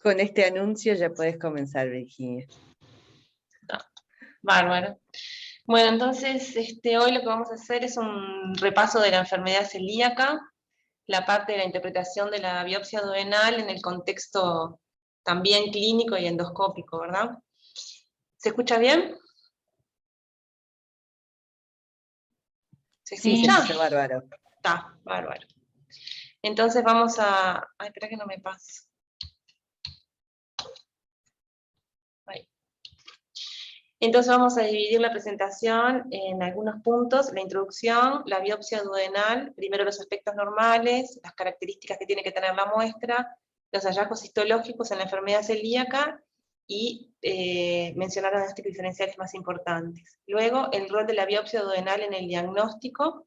Con este anuncio ya puedes comenzar, Virginia. Bárbaro. Bueno, entonces hoy lo que vamos a hacer es un repaso de la enfermedad celíaca, la parte de la interpretación de la biopsia duodenal en el contexto también clínico y endoscópico, ¿verdad? ¿Se escucha bien? ¿Se Sí, se escucha? escucha bárbaro. Está, bárbaro. Entonces vamos a... Ay, espera que no me pase. Ahí. Entonces vamos a dividir la presentación en algunos puntos: la introducción, la biopsia duodenal, primero los aspectos normales, las características que tiene que tener la muestra, los hallazgos histológicos en la enfermedad celíaca y mencionar los diagnósticos diferenciales más importantes. Luego, el rol de la biopsia duodenal en el diagnóstico,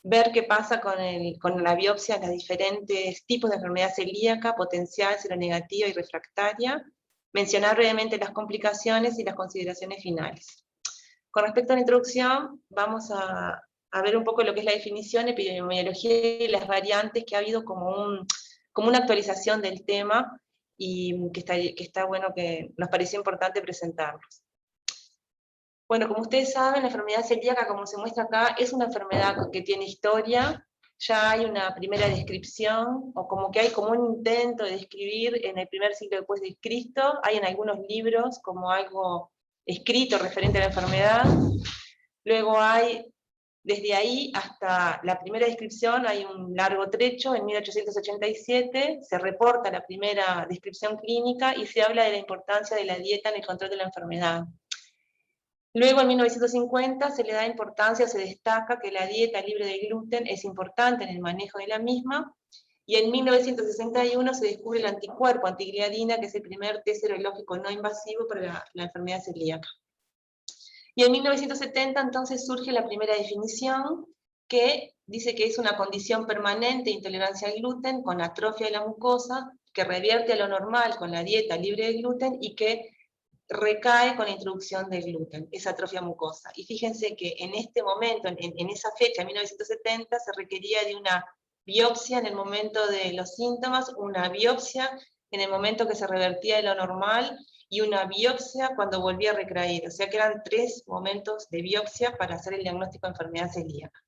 ver qué pasa con la biopsia en los diferentes tipos de enfermedad celíaca, potencial, seronegativa y refractaria, mencionar brevemente las complicaciones y las consideraciones finales. Con respecto a la introducción, vamos a ver un poco lo que es la definición, epidemiología y las variantes, que ha habido como una actualización del tema, y que está bueno, que nos pareció importante presentarlos. Bueno, como ustedes saben, la enfermedad celíaca, como se muestra acá, es una enfermedad que tiene historia. Ya hay una primera descripción, o como que hay como un intento de describir en el primer siglo después de Cristo. Hay en algunos libros como algo escrito referente a la enfermedad. Luego hay, desde ahí hasta la primera descripción, hay un largo trecho. En 1887 se reporta la primera descripción clínica y se habla de la importancia de la dieta en el control de la enfermedad. Luego, en 1950, se le da importancia, se destaca que la dieta libre de gluten es importante en el manejo de la misma, y en 1961 se descubre el anticuerpo antigliadina, que es el primer test serológico no invasivo para la enfermedad celíaca. Y en 1970, entonces, surge la primera definición, que dice que es una condición permanente de intolerancia al gluten con atrofia de la mucosa, que revierte a lo normal con la dieta libre de gluten y que recae con la introducción del gluten, esa atrofia mucosa. Y fíjense que en este momento, en esa fecha, 1970, se requería de una biopsia en el momento de los síntomas, una biopsia en el momento que se revertía de lo normal, y una biopsia cuando volvía a recaer. O sea que eran 3 momentos de biopsia para hacer el diagnóstico de enfermedad celíaca.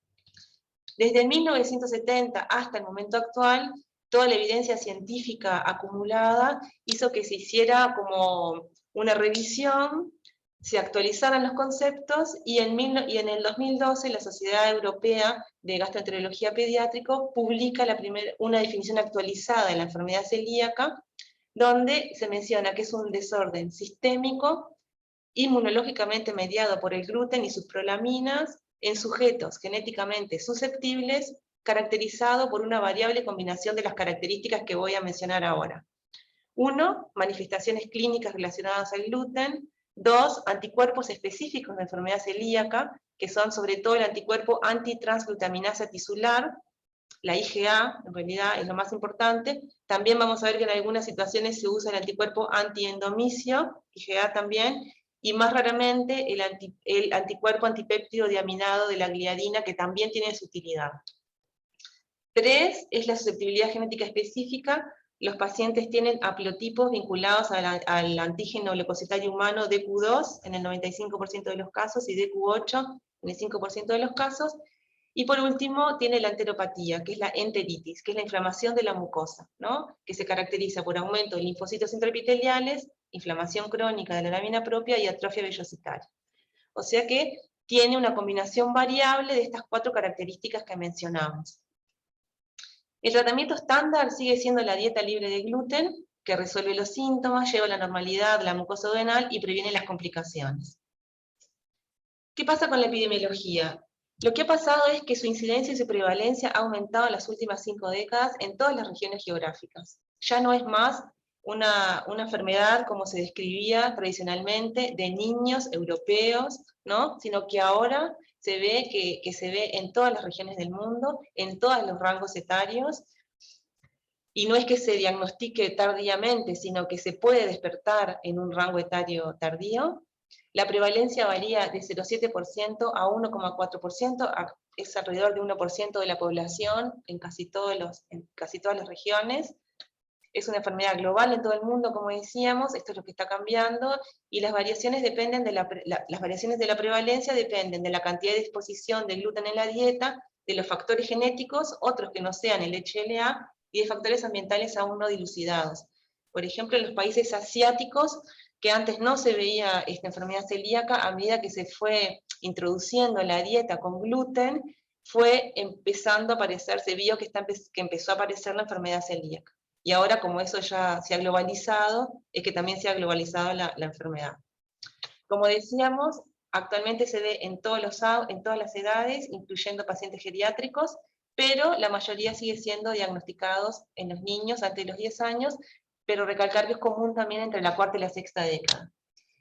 Desde 1970 hasta el momento actual, toda la evidencia científica acumulada hizo que se hiciera como una revisión, se actualizaran los conceptos, y en el 2012 la Sociedad Europea de Gastroenterología Pediátrica publica una definición actualizada de la enfermedad celíaca, donde se menciona que es un desorden sistémico, inmunológicamente mediado por el gluten y sus prolaminas, en sujetos genéticamente susceptibles, caracterizado por una variable combinación de las características que voy a mencionar ahora. 1, manifestaciones clínicas relacionadas al gluten. 2, anticuerpos específicos de enfermedad celíaca, que son sobre todo el anticuerpo antitransglutaminasa tisular, la IgA, en realidad es lo más importante. También vamos a ver que en algunas situaciones se usa el anticuerpo antiendomicio, IgA también, y más raramente el anticuerpo antipéptido diaminado de la gliadina, que también tiene su utilidad. 3 es la susceptibilidad genética específica. Los pacientes tienen haplotipos vinculados al antígeno leucocitario humano DQ2 en el 95% de los casos, y DQ8 en el 5% de los casos. Y por último, tiene la enteropatía, que es la enteritis, que es la inflamación de la mucosa, ¿no? Que se caracteriza por aumento de linfocitos intraepiteliales, inflamación crónica de la lámina propia y atrofia vellositaria. O sea que tiene una combinación variable de estas 4 características que mencionamos. El tratamiento estándar sigue siendo la dieta libre de gluten, que resuelve los síntomas, lleva a la normalidad de la mucosa duodenal y previene las complicaciones. ¿Qué pasa con la epidemiología? Lo que ha pasado es que su incidencia y su prevalencia ha aumentado en las últimas 5 décadas en todas las regiones geográficas. Ya no es más una enfermedad como se describía tradicionalmente de niños europeos, ¿no? Sino que ahora se ve que se ve en todas las regiones del mundo, en todos los rangos etarios, y no es que se diagnostique tardíamente, sino que se puede despertar en un rango etario tardío. La prevalencia varía de 0,7% a 1,4%, es alrededor de 1% de la población en casi todas las regiones. Es una enfermedad global en todo el mundo, como decíamos, esto es lo que está cambiando, y las variaciones dependen de las variaciones de la prevalencia dependen de la cantidad de exposición de gluten en la dieta, de los factores genéticos, otros que no sean el HLA, y de factores ambientales aún no dilucidados. Por ejemplo, en los países asiáticos, que antes no se veía esta enfermedad celíaca, a medida que se fue introduciendo la dieta con gluten, fue empezando a aparecer, se vio que empezó a aparecer la enfermedad celíaca. Y ahora, como eso ya se ha globalizado, es que también se ha globalizado la enfermedad. Como decíamos, actualmente se ve en todas las edades, incluyendo pacientes geriátricos, pero la mayoría sigue siendo diagnosticados en los niños antes de los 10 años, pero recalcar que es común también entre la cuarta y la sexta década.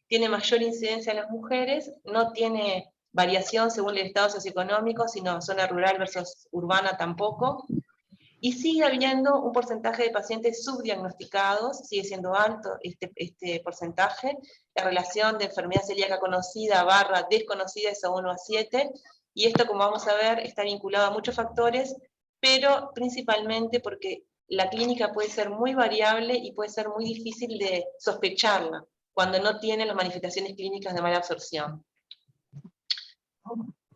Tiene mayor incidencia en las mujeres, no tiene variación según el estado socioeconómico, sino zona rural versus urbana tampoco, y sigue habiendo un porcentaje de pacientes subdiagnosticados, sigue siendo alto este porcentaje. La relación de enfermedad celíaca conocida / desconocida es a 1 a 7, y esto, como vamos a ver, está vinculado a muchos factores, pero principalmente porque la clínica puede ser muy variable y puede ser muy difícil de sospecharla cuando no tiene las manifestaciones clínicas de mala absorción.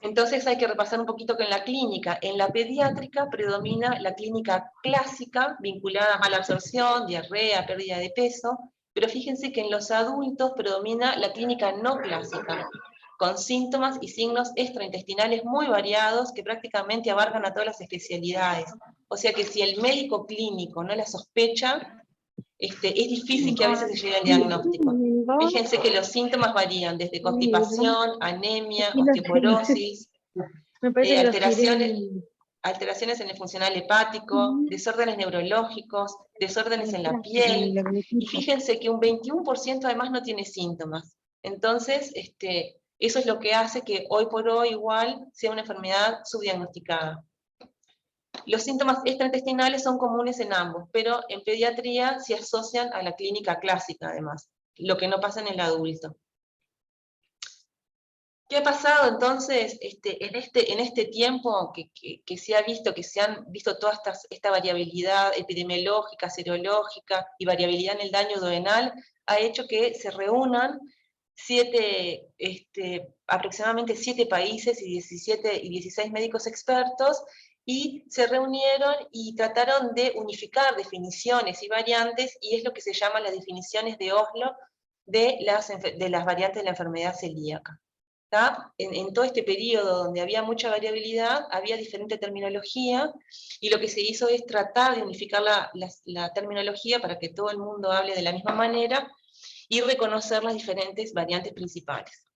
Entonces hay que repasar un poquito con la clínica. En la pediátrica predomina la clínica clásica, vinculada a mala absorción, diarrea, pérdida de peso, pero fíjense que en los adultos predomina la clínica no clásica, con síntomas y signos extraintestinales muy variados que prácticamente abarcan a todas las especialidades. O sea que si el médico clínico no la sospecha, es difícil que a veces se llegue al diagnóstico. Fíjense que los síntomas varían desde constipación, anemia, osteoporosis, alteraciones en el funcional hepático, desórdenes neurológicos, desórdenes en la piel, y fíjense que un 21% además no tiene síntomas. Entonces, eso es lo que hace que hoy por hoy igual sea una enfermedad subdiagnosticada. Los síntomas extraintestinales son comunes en ambos, pero en pediatría se asocian a la clínica clásica además, lo que no pasa en el adulto. ¿Qué ha pasado entonces en este tiempo que se ha visto, que se han visto toda esta variabilidad epidemiológica, serológica y variabilidad en el daño duodenal? Ha hecho que se reúnan aproximadamente 7 países y 16 médicos expertos, y se reunieron y trataron de unificar definiciones y variantes, y es lo que se llama las definiciones de Oslo de las variantes de la enfermedad celíaca. En todo este periodo donde había mucha variabilidad, había diferente terminología, y lo que se hizo es tratar de unificar la terminología para que todo el mundo hable de la misma manera, y reconocer las diferentes variantes principales.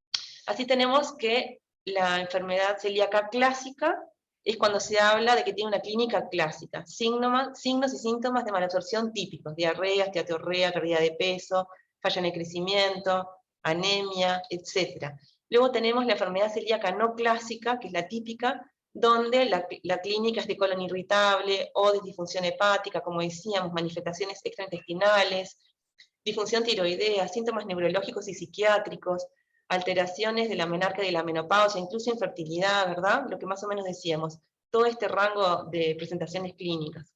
Así tenemos que la enfermedad celíaca clásica es cuando se habla de que tiene una clínica clásica, signos y síntomas de malabsorción típicos, diarrea, esteatorrea, pérdida de peso, falla en el crecimiento, anemia, etc. Luego tenemos la enfermedad celíaca no clásica, que es la típica, donde la clínica es de colon irritable o de disfunción hepática, como decíamos, manifestaciones extraintestinales, disfunción tiroidea, síntomas neurológicos y psiquiátricos, alteraciones de la menarquia y de la menopausia, incluso infertilidad, ¿verdad? Lo que más o menos decíamos, todo este rango de presentaciones clínicas.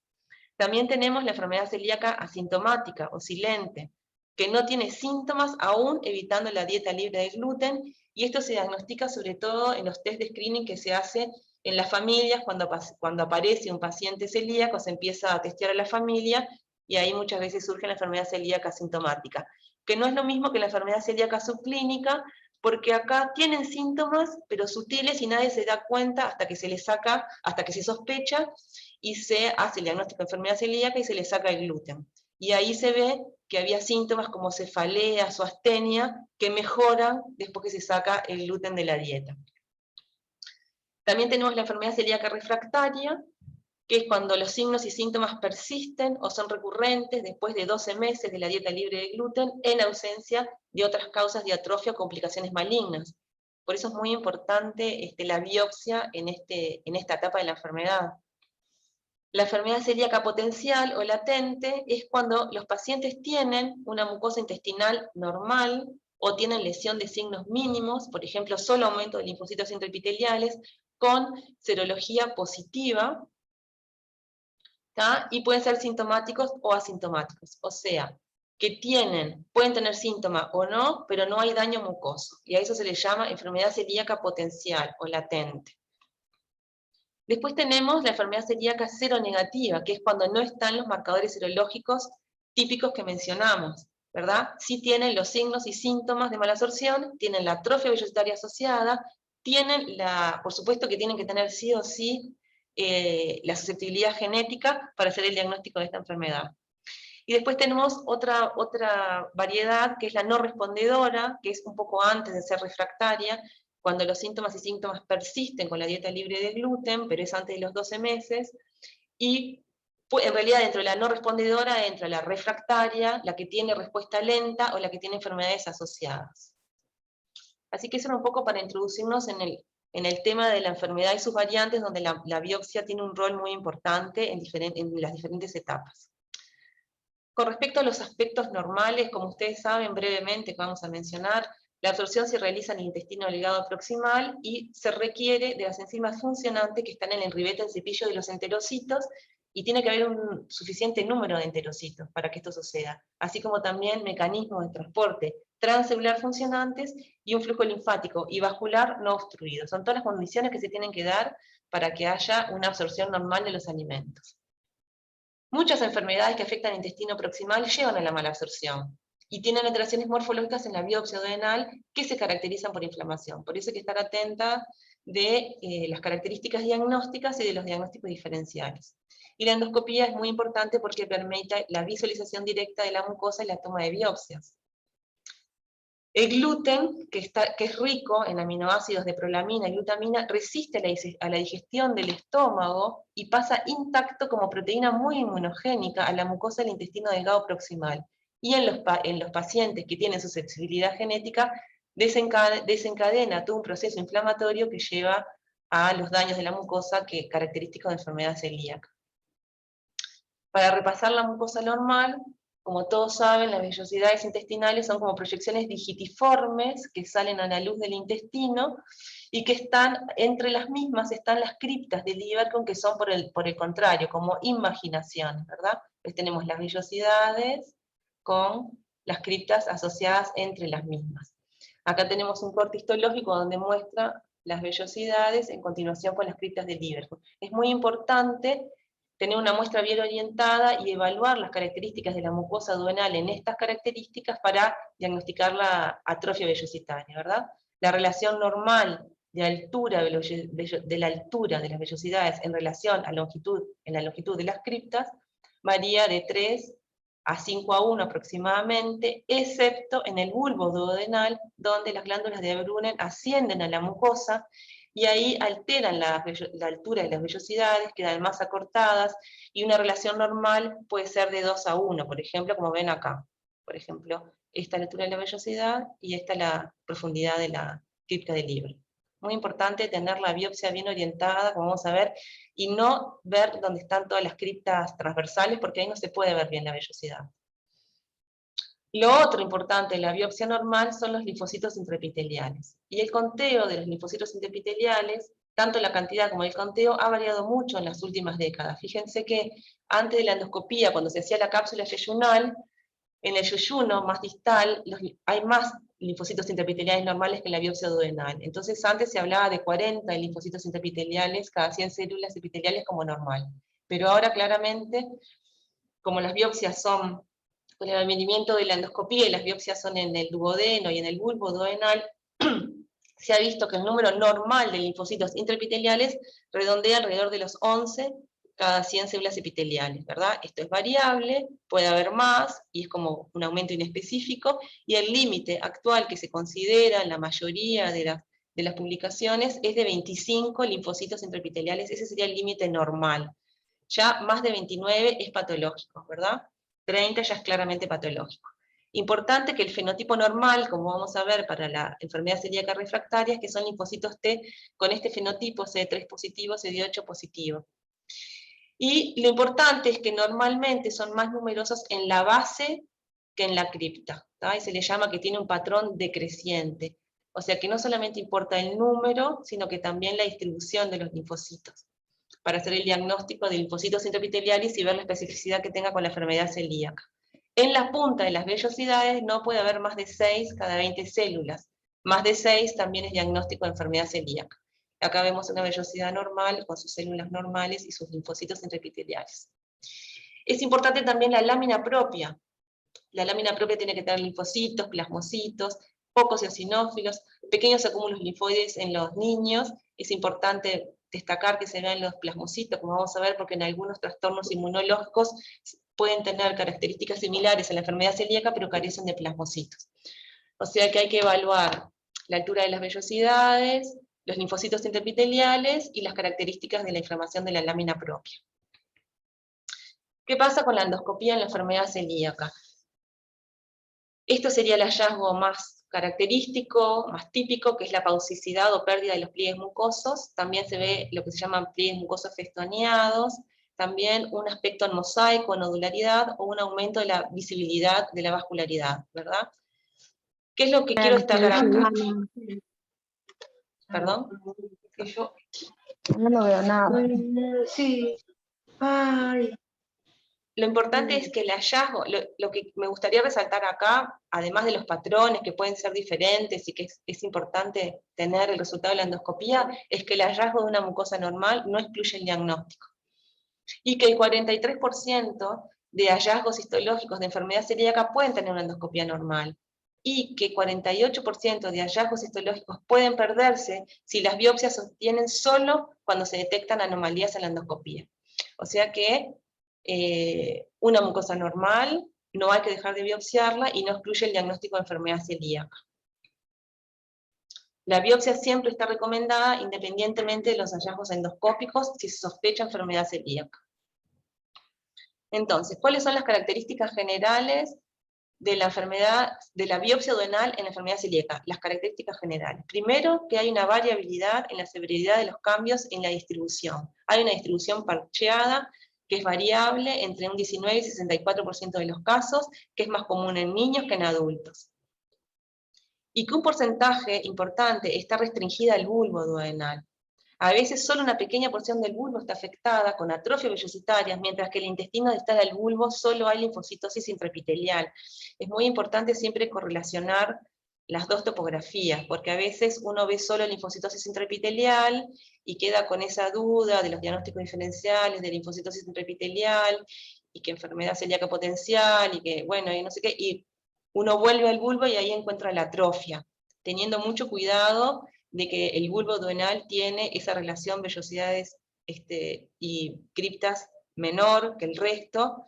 También tenemos la enfermedad celíaca asintomática o silente, que no tiene síntomas aún evitando la dieta libre de gluten, y esto se diagnostica sobre todo en los test de screening que se hace en las familias. Cuando aparece un paciente celíaco, se empieza a testear a la familia, y ahí muchas veces surge la enfermedad celíaca asintomática, que no es lo mismo que la enfermedad celíaca subclínica, porque acá tienen síntomas, pero sutiles, y nadie se da cuenta hasta que se les saca, hasta que se sospecha, y se hace el diagnóstico de enfermedad celíaca y se le saca el gluten. Y ahí se ve que había síntomas como cefaleas o astenia que mejoran después que se saca el gluten de la dieta. También tenemos la enfermedad celíaca refractaria, que es cuando los signos y síntomas persisten o son recurrentes después de 12 meses de la dieta libre de gluten, en ausencia de otras causas de atrofia o complicaciones malignas. Por eso es muy importante la biopsia en esta etapa de la enfermedad. La enfermedad celíaca potencial o latente es cuando los pacientes tienen una mucosa intestinal normal o tienen lesión de signos mínimos, por ejemplo, solo aumento de linfocitos intraepiteliales, con serología positiva, ¿tá? Y pueden ser sintomáticos o asintomáticos, o sea, que pueden tener síntoma o no, pero no hay daño mucoso, y a eso se le llama enfermedad celíaca potencial o latente. Después tenemos la enfermedad celíaca seronegativa, que es cuando no están los marcadores serológicos típicos que mencionamos, ¿verdad? Sí tienen los signos y síntomas de malabsorción, tienen la atrofia vellositaria asociada, por supuesto que tienen que tener sí o sí la susceptibilidad genética para hacer el diagnóstico de esta enfermedad. Y después tenemos otra variedad, que es la no respondedora, que es un poco antes de ser refractaria, cuando los síntomas y síntomas persisten con la dieta libre de gluten, pero es antes de los 12 meses, y en realidad dentro de la no respondedora entra la refractaria, la que tiene respuesta lenta o la que tiene enfermedades asociadas. Así que eso era un poco para introducirnos en el tema de la enfermedad y sus variantes, donde la biopsia tiene un rol muy importante en las diferentes etapas. Con respecto a los aspectos normales, como ustedes saben brevemente que vamos a mencionar, la absorción se realiza en el intestino delgado proximal y se requiere de las enzimas funcionantes que están en el ribete del cepillo de los enterocitos, y tiene que haber un suficiente número de enterocitos para que esto suceda, así como también mecanismos de transporte transcelular funcionantes y un flujo linfático y vascular no obstruido. Son todas las condiciones que se tienen que dar para que haya una absorción normal de los alimentos. Muchas enfermedades que afectan el intestino proximal llevan a la malabsorción y tienen alteraciones morfológicas en la biopsia duodenal que se caracterizan por inflamación. Por eso hay que estar atenta de las características diagnósticas y de los diagnósticos diferenciales. Y la endoscopía es muy importante porque permite la visualización directa de la mucosa y la toma de biopsias. El gluten, que es rico en aminoácidos de prolamina y glutamina, resiste a la digestión del estómago y pasa intacto como proteína muy inmunogénica a la mucosa del intestino delgado proximal. Y en los pacientes que tienen susceptibilidad genética, desencadena todo un proceso inflamatorio que lleva a los daños de la mucosa característicos de enfermedad celíaca. Para repasar la mucosa normal, como todos saben, las vellosidades intestinales son como proyecciones digitiformes que salen a la luz del intestino, y que entre las mismas están las criptas del Lieberkühn, que son por el contrario, como imaginaciones, ¿verdad? Pues tenemos las vellosidades con las criptas asociadas entre las mismas. Acá tenemos un corte histológico donde muestra las vellosidades en continuación con las criptas del Lieberkühn. Es muy importante tener una muestra bien orientada y evaluar las características de la mucosa duodenal en estas características para diagnosticar la atrofia vellositaria, ¿verdad? La relación normal de la altura de las vellosidades en relación a la longitud de las criptas varía de 3 a 5:1 aproximadamente, excepto en el bulbo duodenal, donde las glándulas de Brunner ascienden a la mucosa, y ahí alteran la altura de las vellosidades, quedan más acortadas, y una relación normal puede ser de 2:1, por ejemplo, como ven acá. Por ejemplo, esta es la altura de la vellosidad, y esta es la profundidad de la cripta del Lieberkühn. Muy importante tener la biopsia bien orientada, como vamos a ver, y no ver dónde están todas las criptas transversales, porque ahí no se puede ver bien la vellosidad. Lo otro importante de la biopsia normal son los linfocitos intraepiteliales. Y el conteo de los linfocitos intraepiteliales, tanto la cantidad como el conteo, ha variado mucho en las últimas décadas. Fíjense que antes de la endoscopía, cuando se hacía la cápsula yeyunal, en el yeyuno más distal hay más linfocitos intraepiteliales normales que en la biopsia duodenal. Entonces antes se hablaba de 40 linfocitos intraepiteliales cada 100 células epiteliales como normal. Pero ahora claramente, como las biopsias son con el advenimiento de la endoscopía, y las biopsias son en el duodeno y en el bulbo duodenal, se ha visto que el número normal de linfocitos intraepiteliales redondea alrededor de los 11 cada 100 células epiteliales, ¿verdad? Esto es variable, puede haber más, y es como un aumento inespecífico, y el límite actual que se considera en la mayoría de las publicaciones es de 25 linfocitos intraepiteliales. Ese sería el límite normal. Ya más de 29 es patológico, ¿verdad? 30 ya es claramente patológico. Importante que el fenotipo normal, como vamos a ver para la enfermedad celíaca refractaria, es que son linfocitos T con este fenotipo, CD3 positivo, CD8 positivo. Y lo importante es que normalmente son más numerosos en la base que en la cripta, ¿tá? Y se le llama que tiene un patrón decreciente. O sea que no solamente importa el número, sino que también la distribución de los linfocitos. para hacer el diagnóstico de linfocitos intraepiteliales y ver la especificidad que tenga con la enfermedad celíaca. En la punta de las vellosidades no puede haber más de 6 cada 20 células. Más de 6 también es diagnóstico de enfermedad celíaca. Acá vemos una vellosidad normal con sus células normales y sus linfocitos intraepiteliales. Es importante también la lámina propia. La lámina propia tiene que tener linfocitos, plasmocitos, pocos eosinófilos, pequeños acúmulos linfoides en los niños. Es importante destacar que se vean los plasmocitos, como vamos a ver, porque en algunos trastornos inmunológicos pueden tener características similares a la enfermedad celíaca, pero carecen de plasmocitos. O sea que hay que evaluar la altura de las vellosidades, los linfocitos intraepiteliales y las características de la inflamación de la lámina propia. ¿Qué pasa con la endoscopía en la enfermedad celíaca? Esto sería el hallazgo más característico, más típico, que es la pausicidad o pérdida de los pliegues mucosos. También se ve lo que se llaman pliegues mucosos festoneados, también un aspecto en mosaico, nodularidad, o un aumento de la visibilidad de la vascularidad, ¿verdad? ¿Qué es lo que quiero destacar acá? ¿Perdón? Que yo no lo veo nada. sí. Ay. Lo importante es que el hallazgo, lo que me gustaría resaltar acá, además de los patrones que pueden ser diferentes y que es importante tener el resultado de la endoscopía, es que el hallazgo de una mucosa normal no excluye el diagnóstico. Y que el 43% de hallazgos histológicos de enfermedad celíaca pueden tener una endoscopía normal. Y que 48% de hallazgos histológicos pueden perderse si las biopsias se obtienen solo cuando se detectan anomalías en la endoscopía. O sea que una mucosa normal, no hay que dejar de biopsiarla y no excluye el diagnóstico de enfermedad celíaca. La biopsia siempre está recomendada independientemente de los hallazgos endoscópicos si se sospecha enfermedad celíaca. Entonces, ¿cuáles son las características generales de la enfermedad, de la biopsia duodenal en la enfermedad celíaca? Las características generales. Primero, que hay una variabilidad en la severidad de los cambios en la distribución. Hay una distribución parcheada que es variable entre un 19 y 64% de los casos, que es más común en niños que en adultos. Y que un porcentaje importante está restringida al bulbo duodenal. A veces solo una pequeña porción del bulbo está afectada con atrofia vellositaria, mientras que el intestino distal al bulbo solo hay linfocitosis intraepitelial. Es muy importante siempre correlacionar las dos topografías, porque a veces uno ve solo linfocitosis intraepitelial y queda con esa duda de los diagnósticos diferenciales de linfocitosis intraepitelial, y que enfermedad celíaca potencial, y que, bueno, y no sé qué, y uno vuelve al bulbo y ahí encuentra la atrofia, teniendo mucho cuidado de que el bulbo duodenal tiene esa relación vellosidades y criptas menor que el resto,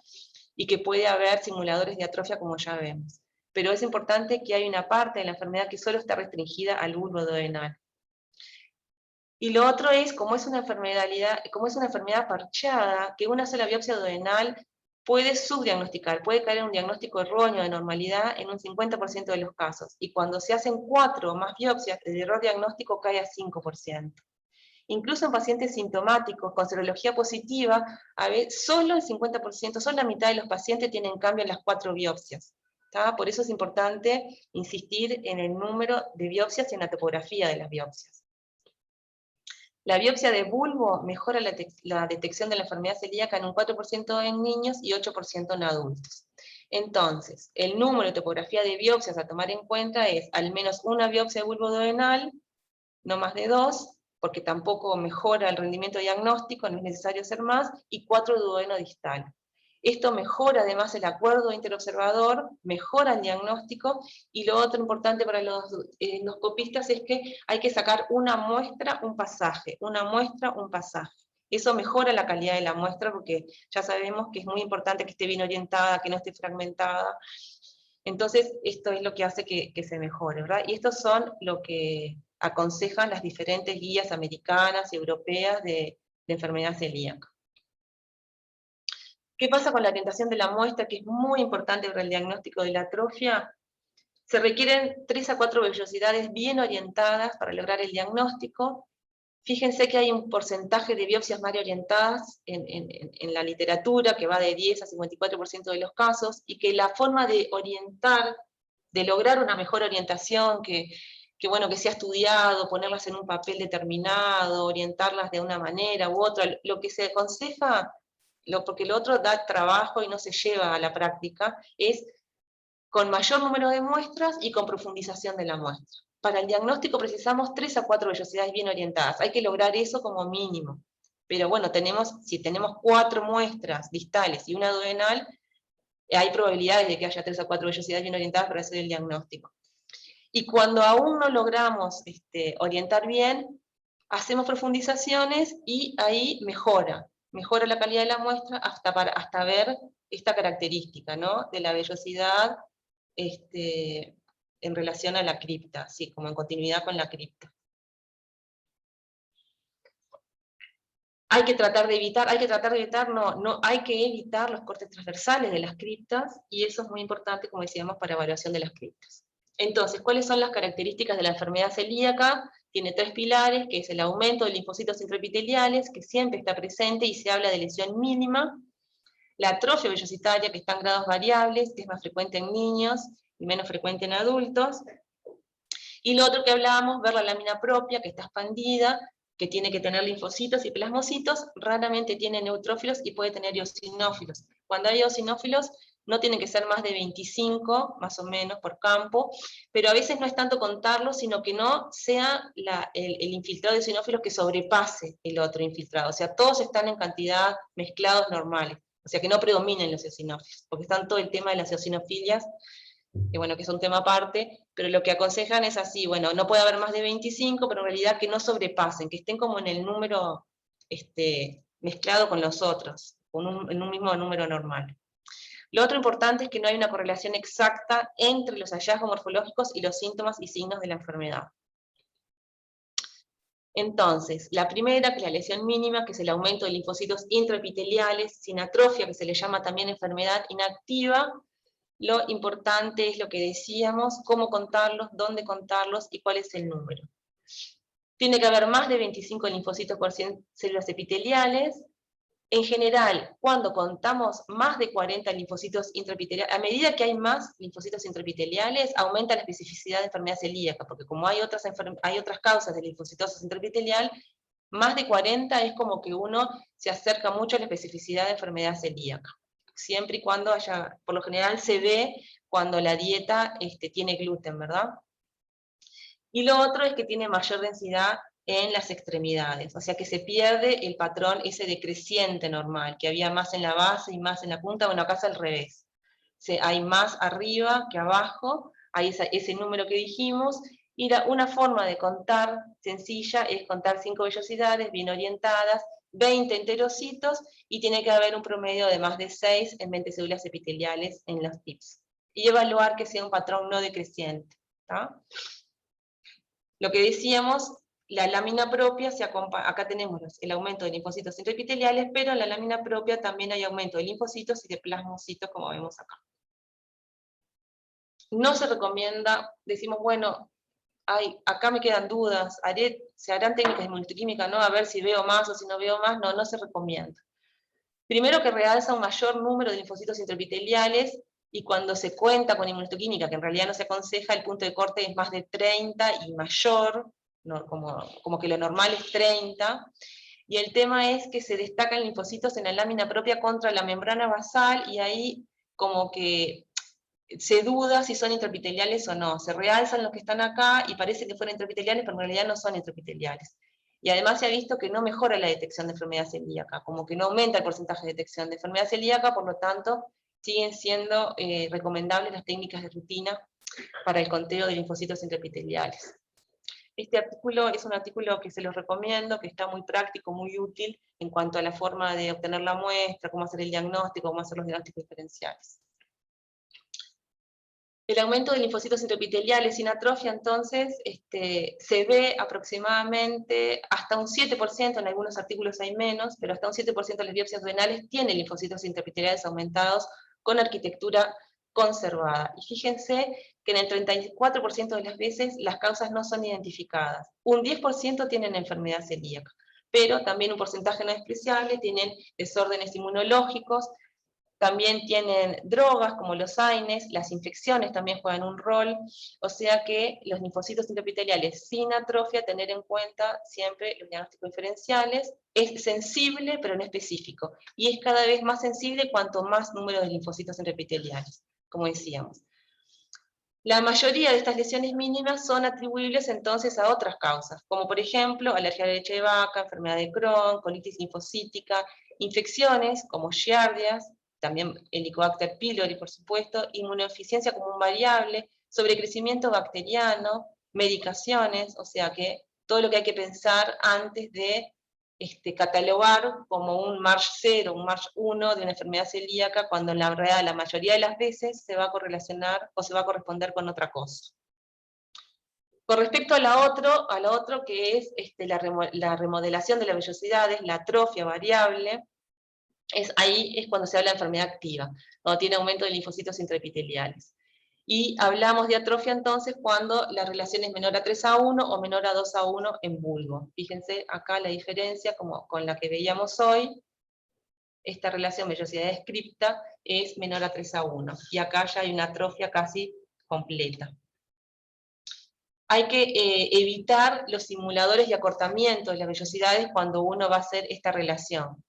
y que puede haber simuladores de atrofia como ya vemos. Pero es importante que hay una parte de la enfermedad que solo está restringida al bulbo duodenal. Y lo otro es, como es una enfermedad parcheada, que una sola biopsia duodenal puede subdiagnosticar, puede caer en un diagnóstico erróneo de normalidad en un 50% de los casos, y cuando se hacen 4 o más biopsias, el error diagnóstico cae a 5%. Incluso en pacientes sintomáticos con serología positiva, a veces solo el 50%, solo la mitad de los pacientes tienen cambio en las 4 biopsias. ¿Tá? Por eso es importante insistir en el número de biopsias y en la topografía de las biopsias. La biopsia de bulbo mejora la detección de la enfermedad celíaca en un 4% en niños y 8% en adultos. Entonces, el número de topografía de biopsias a tomar en cuenta es al menos una biopsia de bulbo duodenal, no más de 2, porque tampoco mejora el rendimiento diagnóstico, no es necesario hacer más, y 4 duodeno distal. Esto mejora además el acuerdo interobservador, mejora el diagnóstico, y lo otro importante para los endoscopistas es que hay que sacar una muestra, un pasaje, una muestra, un pasaje. Eso mejora la calidad de la muestra, porque ya sabemos que es muy importante que esté bien orientada, que no esté fragmentada. Entonces, esto es lo que hace que se mejore, ¿verdad? Y estos son lo que aconsejan las diferentes guías americanas y europeas de enfermedad celíaca. ¿Qué pasa con la orientación de la muestra, que es muy importante para el diagnóstico de la atrofia? Se requieren 3 a 4 vellosidades bien orientadas para lograr el diagnóstico. Fíjense que hay un porcentaje de biopsias mal orientadas en la literatura, que va de 10 a 54% de los casos, y que la forma de orientar, de lograr una mejor orientación, que bueno, que se ha estudiado, ponerlas en un papel determinado, orientarlas de una manera u otra. Lo que se aconseja, porque lo otro da trabajo y no se lleva a la práctica, es con mayor número de muestras y con profundización de la muestra. Para el diagnóstico precisamos 3 a 4 vellosidades bien orientadas. Hay que lograr eso como mínimo. Pero bueno, si tenemos 4 muestras distales y una duodenal, hay probabilidades de que haya 3 a 4 vellosidades bien orientadas para hacer el diagnóstico. Y cuando aún no logramos orientar bien, hacemos profundizaciones y ahí mejora la calidad de la muestra hasta ver esta característica, ¿no? De la vellosidad en relación a la cripta, sí, como en continuidad con la cripta. Hay que tratar de evitar, hay que evitar los cortes transversales de las criptas, y eso es muy importante, como decíamos, para evaluación de las criptas. Entonces, ¿cuáles son las características de la enfermedad celíaca? Tiene 3 pilares, que es el aumento de linfocitos intraepiteliales, que siempre está presente y se habla de lesión mínima, la atrofia vellocitaria, que está en grados variables, que es más frecuente en niños y menos frecuente en adultos, y lo otro que hablábamos, ver la lámina propia, que está expandida, que tiene que tener linfocitos y plasmocitos, raramente tiene neutrófilos y puede tener eosinófilos. Cuando hay eosinófilos, no tienen que ser más de 25, más o menos, por campo, pero a veces no es tanto contarlos, sino que no sea el infiltrado de eosinófilos que sobrepase el otro infiltrado. O sea, todos están en cantidad mezclados normales. O sea, que no predominen los eosinófilos, porque están todo el tema de las eosinofilias, que bueno, que es un tema aparte, pero lo que aconsejan es así, bueno, no puede haber más de 25, pero en realidad que no sobrepasen, que estén como en el número mezclado con los otros, en un mismo número normal. Lo otro importante es que no hay una correlación exacta entre los hallazgos morfológicos y los síntomas y signos de la enfermedad. Entonces, la primera, que es la lesión mínima, que es el aumento de linfocitos intraepiteliales, sin atrofia, que se le llama también enfermedad inactiva. Lo importante es lo que decíamos, cómo contarlos, dónde contarlos y cuál es el número. Tiene que haber más de 25 linfocitos por 100 células epiteliales. En general, cuando contamos más de 40 linfocitos intraepiteliales, a medida que hay más linfocitos intraepiteliales, aumenta la especificidad de enfermedad celíaca, porque como hay otras causas de linfocitosis intraepitelial, más de 40 es como que uno se acerca mucho a la especificidad de enfermedad celíaca. Siempre y cuando haya, por lo general se ve cuando la dieta tiene gluten, ¿verdad? Y lo otro es que tiene mayor densidad en las extremidades, o sea que se pierde el patrón ese decreciente normal, que había más en la base y más en la punta, bueno, acá es al revés. Hay más arriba que abajo, hay ese número que dijimos, y una forma de contar sencilla es contar 5 vellosidades bien orientadas, 20 enterocitos, y tiene que haber un promedio de más de 6 en 20 células epiteliales en los tips. Y evaluar que sea un patrón no decreciente. ¿Tá? Lo que decíamos, la lámina propia, acá tenemos el aumento de linfocitos intraepiteliales, pero en la lámina propia también hay aumento de linfocitos y de plasmocitos, como vemos acá. No se recomienda, decimos, bueno, acá me quedan dudas, se harán técnicas de inmunohistoquímica, ¿no? A ver si veo más o si no veo más, no se recomienda. Primero que realza un mayor número de linfocitos intraepiteliales, y cuando se cuenta con inmunohistoquímica, que en realidad no se aconseja, el punto de corte es más de 30 y mayor, ¿no? como que lo normal es 30, y el tema es que se destacan linfocitos en la lámina propia contra la membrana basal, y ahí como que se duda si son intraepiteliales o no, se realzan los que están acá, y parece que fueron intraepiteliales, pero en realidad no son intraepiteliales. Y además se ha visto que no mejora la detección de enfermedad celíaca, como que no aumenta el porcentaje de detección de enfermedad celíaca, por lo tanto, siguen siendo recomendables las técnicas de rutina para el conteo de linfocitos intraepiteliales. Este artículo es un artículo que se los recomiendo, que está muy práctico, muy útil, en cuanto a la forma de obtener la muestra, cómo hacer el diagnóstico, cómo hacer los diagnósticos diferenciales. El aumento de linfocitos intraepiteliales sin atrofia, entonces, se ve aproximadamente hasta un 7%, en algunos artículos hay menos, pero hasta un 7% de las biopsias renales tienen linfocitos intraepiteliales aumentados con arquitectura conservada. Y fíjense que en el 34% de las veces las causas no son identificadas. Un 10% tienen enfermedad celíaca, pero también un porcentaje no despreciable tienen desórdenes inmunológicos, También tienen drogas como los AINES, las infecciones también juegan un rol, o sea que los linfocitos intraepiteliales sin atrofia, tener en cuenta siempre los diagnósticos diferenciales, es sensible pero no específico, y es cada vez más sensible cuanto más número de linfocitos intraepiteliales, como decíamos. La mayoría de estas lesiones mínimas son atribuibles entonces a otras causas, como por ejemplo alergia a la leche de vaca, enfermedad de Crohn, colitis linfocítica, infecciones como giardias, también Helicobacter pylori por supuesto, inmunodeficiencia como un variable, sobrecrecimiento bacteriano, medicaciones, o sea que todo lo que hay que pensar antes de catalogar como un MARSH 0, un MARSH 1 de una enfermedad celíaca, cuando en la realidad la mayoría de las veces se va a correlacionar o se va a corresponder con otra cosa. Con respecto a lo otro que es la remodelación de las vellosidades, la atrofia variable, ahí es cuando se habla de enfermedad activa, cuando tiene aumento de linfocitos intraepiteliales. Y hablamos de atrofia entonces cuando la relación es menor a 3:1 o menor a 2:1 en bulbo. Fíjense acá la diferencia como con la que veíamos hoy, esta relación vellosidad descripta es menor a 3:1, y acá ya hay una atrofia casi completa. Hay que evitar los simuladores de acortamiento de las vellosidades cuando uno va a hacer esta relación.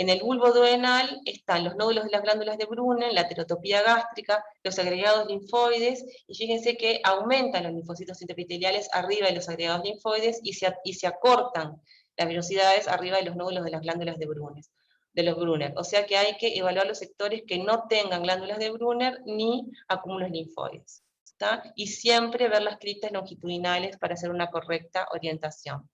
En el bulbo duodenal están los nódulos de las glándulas de Brunner, la heterotopía gástrica, los agregados linfoides, y fíjense que aumentan los linfocitos intraepiteliales arriba de los agregados linfoides y se acortan las vellosidades arriba de los nódulos de las glándulas de los Brunner. O sea que hay que evaluar los sectores que no tengan glándulas de Brunner ni acúmulos linfoides. ¿Está? Y siempre ver las criptas longitudinales para hacer una correcta orientación.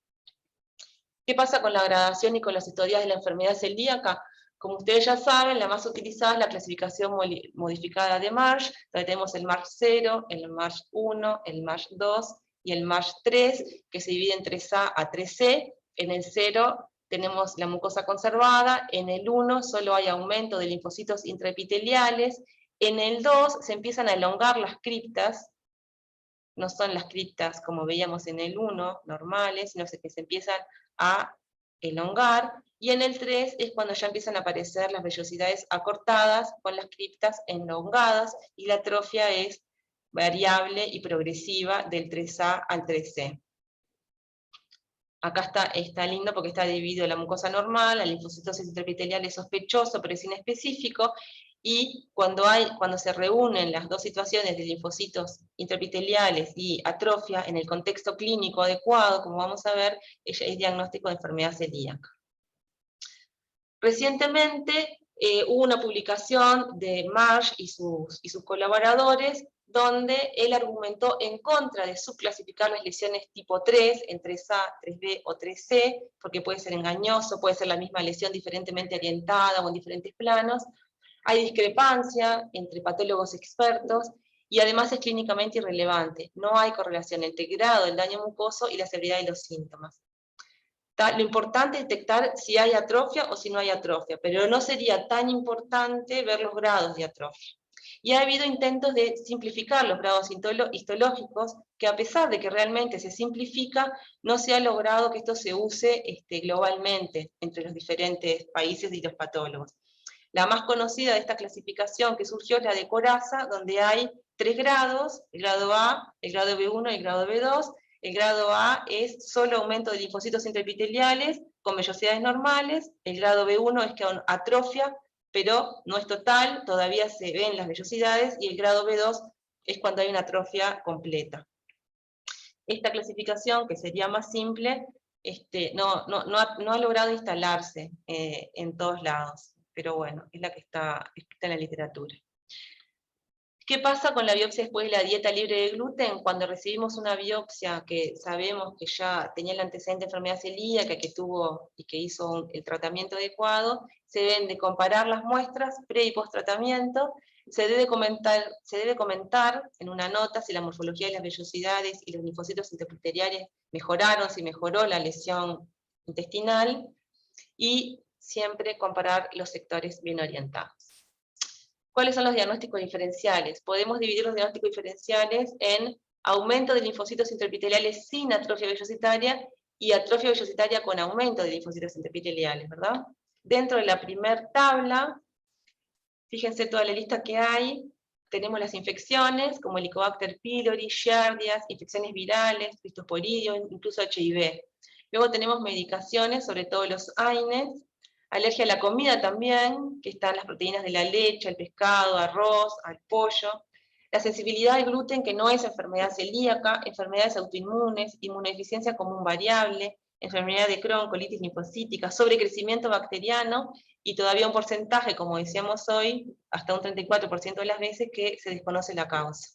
¿Qué pasa con la gradación y con las historias de la enfermedad celíaca? Como ustedes ya saben, la más utilizada es la clasificación modificada de Marsh, donde tenemos el Marsh 0, el Marsh 1, el Marsh 2 y el Marsh 3, que se divide en 3A a 3C. En el 0 tenemos la mucosa conservada, en el 1 solo hay aumento de linfocitos intraepiteliales, en el 2 se empiezan a elongar las criptas, no son las criptas como veíamos en el 1, normales, sino que se empiezan a elongar, y en el 3 es cuando ya empiezan a aparecer las vellosidades acortadas con las criptas elongadas, y la atrofia es variable y progresiva del 3A al 3C. Acá está lindo porque está dividido la mucosa normal, la linfocitosis intraepitelial es sospechoso pero es inespecífico, y cuando se reúnen las dos situaciones de linfocitos intraepiteliales y atrofia en el contexto clínico adecuado, como vamos a ver, es diagnóstico de enfermedad celíaca. Recientemente hubo una publicación de Marsh y sus colaboradores, donde él argumentó en contra de subclasificar las lesiones tipo 3, en 3A, 3B o 3C, porque puede ser engañoso, puede ser la misma lesión diferentemente orientada o en diferentes planos. Hay discrepancia entre patólogos expertos, y además es clínicamente irrelevante. No hay correlación entre el grado del daño mucoso y la severidad de los síntomas. Lo importante es detectar si hay atrofia o si no hay atrofia, pero no sería tan importante ver los grados de atrofia. Y ha habido intentos de simplificar los grados histológicos, que a pesar de que realmente se simplifica, no se ha logrado que esto se use globalmente entre los diferentes países y los patólogos. La más conocida de esta clasificación que surgió es la de Corazza, donde hay 3 grados, el grado A, el grado B1 y el grado B2. El grado A es solo aumento de linfocitos intraepiteliales con vellosidades normales, el grado B1 es que atrofia, pero no es total, todavía se ven las vellosidades, y el grado B2 es cuando hay una atrofia completa. Esta clasificación, que sería más simple, no ha logrado instalarse en todos lados, pero bueno, es la que está escrita en la literatura. ¿Qué pasa con la biopsia después de la dieta libre de gluten? Cuando recibimos una biopsia que sabemos que ya tenía el antecedente de enfermedad celíaca, que tuvo y que hizo el tratamiento adecuado, se deben de comparar las muestras pre y post tratamiento, se debe comentar en una nota si la morfología de las vellosidades y los linfocitos intraepiteliales mejoraron, si mejoró la lesión intestinal, y siempre comparar los sectores bien orientados. ¿Cuáles son los diagnósticos diferenciales? Podemos dividir los diagnósticos diferenciales en aumento de linfocitos intraepiteliales sin atrofia vellositaria y atrofia vellositaria con aumento de linfocitos intraepiteliales, ¿verdad? Dentro de la primera tabla, Fíjense toda la lista que hay. Tenemos las infecciones, como Helicobacter pylori, Giardias, infecciones virales, Cryptosporidium, incluso HIV. Luego tenemos medicaciones, sobre todo los AINES, alergia a la comida también, que están las proteínas de la leche, al pescado, arroz, al pollo. La sensibilidad al gluten, que no es enfermedad celíaca, enfermedades autoinmunes, inmunodeficiencia común variable, enfermedad de Crohn, colitis linfocítica, sobrecrecimiento bacteriano, y todavía un porcentaje, como decíamos hoy, hasta un 34% de las veces que se desconoce la causa.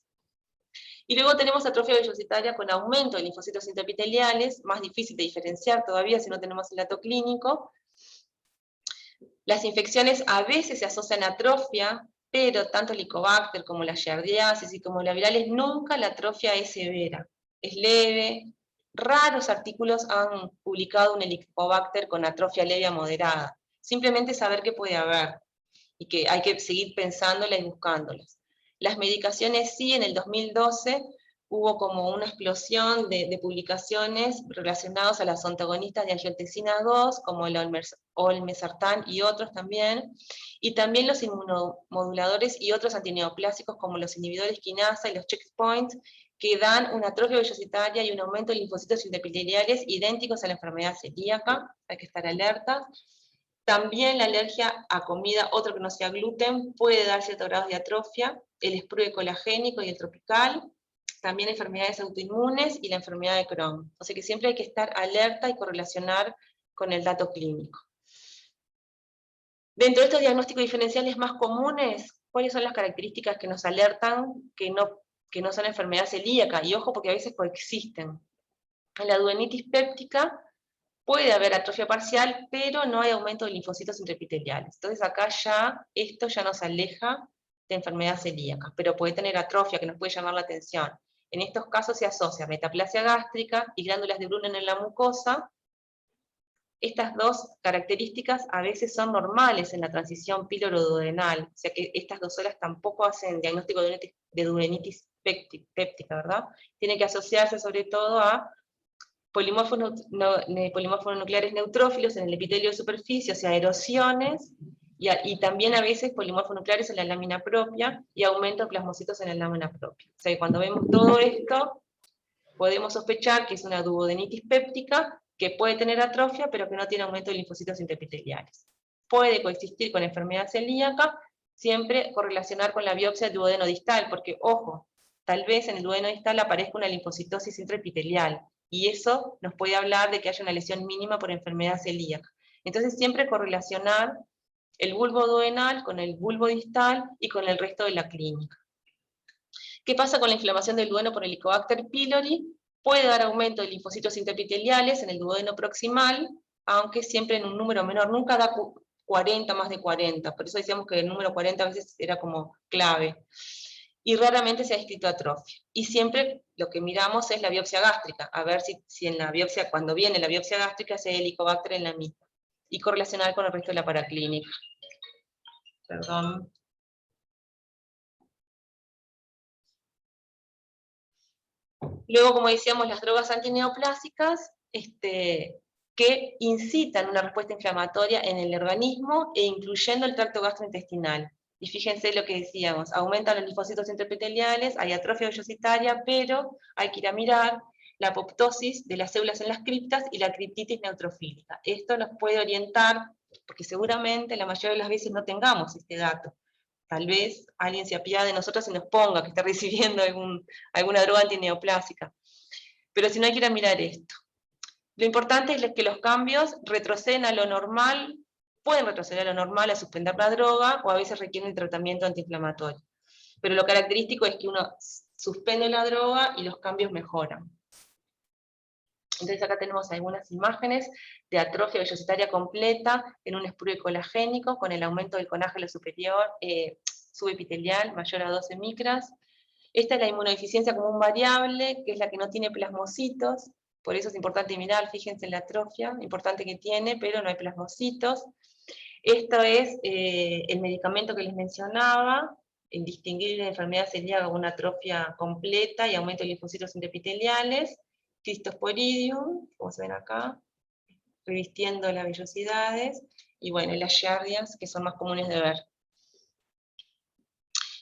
Y luego tenemos atrofia vellocitaria con aumento de linfocitos intraepiteliales, más difícil de diferenciar todavía si no tenemos el dato clínico. Las infecciones a veces se asocian a atrofia, pero tanto el Helicobacter como la giardiasis y como la virales, nunca la atrofia es severa. Es leve. Raros artículos han publicado un Helicobacter con atrofia leve a moderada. Simplemente saber que puede haber, y que hay que seguir pensándolas y buscándolas. Las medicaciones sí, en el 2012 hubo como una explosión de publicaciones relacionadas a las antagonistas de angiotensina 2, como el olmesartán y otros también, y también los inmunomoduladores y otros antineoplásicos como los inhibidores quinasa y los checkpoints, que dan una atrofia vellocitaria y un aumento de linfocitos intraepiteliales idénticos a la enfermedad celíaca, hay que estar alerta. También la alergia a comida, otro que no sea gluten, puede dar ciertos grados de atrofia, el sprue colagénico y el tropical, también enfermedades autoinmunes y la enfermedad de Crohn. O sea que siempre hay que estar alerta y correlacionar con el dato clínico. Dentro de estos diagnósticos diferenciales más comunes, ¿cuáles son las características que nos alertan que no son enfermedad celíaca? Y ojo, porque a veces coexisten. En la duodenitis péptica puede haber atrofia parcial, pero no hay aumento de linfocitos intraepiteliales. Entonces acá esto ya nos aleja de enfermedad celíaca, pero puede tener atrofia que nos puede llamar la atención. En estos casos se asocia metaplasia gástrica y glándulas de Brunner en la mucosa. Estas dos características a veces son normales en la transición píloro-duodenal, o sea que estas dos solas tampoco hacen diagnóstico de duodenitis péptica, ¿verdad? Tiene que asociarse sobre todo a polimorfos nucleares neutrófilos en el epitelio de superficie, o sea, erosiones, y también a veces polimorfos nucleares en la lámina propia, y aumento de plasmocitos en la lámina propia. O sea, que cuando vemos todo esto, podemos sospechar que es una duodenitis péptica, que puede tener atrofia, pero que no tiene aumento de linfocitos intraepiteliales. Puede coexistir con enfermedad celíaca, siempre correlacionar con la biopsia duodeno distal, porque, ojo, tal vez en el duodeno distal aparezca una linfocitosis intraepitelial, y eso nos puede hablar de que haya una lesión mínima por enfermedad celíaca. Entonces siempre correlacionar el bulbo duodenal con el bulbo distal y con el resto de la clínica. ¿Qué pasa con la inflamación del duodeno por Helicobacter pylori? Puede dar aumento de linfocitos intraepiteliales en el duodeno proximal, aunque siempre en un número menor, nunca da 40, más de 40, por eso decíamos que el número 40 a veces era como clave. Y raramente se ha descrito atrofia. Y siempre lo que miramos es la biopsia gástrica, a ver si en la biopsia, cuando viene la biopsia gástrica, se hay Helicobacter en la misma, y correlacionar con el resto de la paraclínica. Perdón. Luego, como decíamos, las drogas antineoplásicas, que incitan una respuesta inflamatoria en el organismo, e incluyendo el tracto gastrointestinal. Y fíjense lo que decíamos, aumentan los linfocitos intraepiteliales, hay atrofia vellocitaria, pero hay que ir a mirar la apoptosis de las células en las criptas y la criptitis neutrofílica. Esto nos puede orientar, porque seguramente la mayoría de las veces no tengamos este dato. Tal vez alguien se apiade de nosotros y nos ponga que está recibiendo alguna droga antineoplásica. Pero si no, hay que ir a mirar esto. Lo importante es que los cambios retroceden a lo normal, pueden retroceder a lo normal a suspender la droga, o a veces requieren tratamiento antiinflamatorio. Pero lo característico es que uno suspende la droga y los cambios mejoran. Entonces acá tenemos algunas imágenes de atrofia vellocitaria completa en un sprue colagénico con el aumento del conágeno superior, subepitelial mayor a 12 micras. Esta es la inmunodeficiencia común variable, que es la que no tiene plasmocitos, por eso es importante mirar, fíjense en la atrofia, importante que tiene, pero no hay plasmocitos. Esto es el medicamento que les mencionaba, en distinguir la enfermedad celíaca con una atrofia completa y aumento de linfocitos intraepiteliales. Cryptosporidium, como se ven acá, revistiendo las vellosidades, y bueno, las giardias, que son más comunes de ver.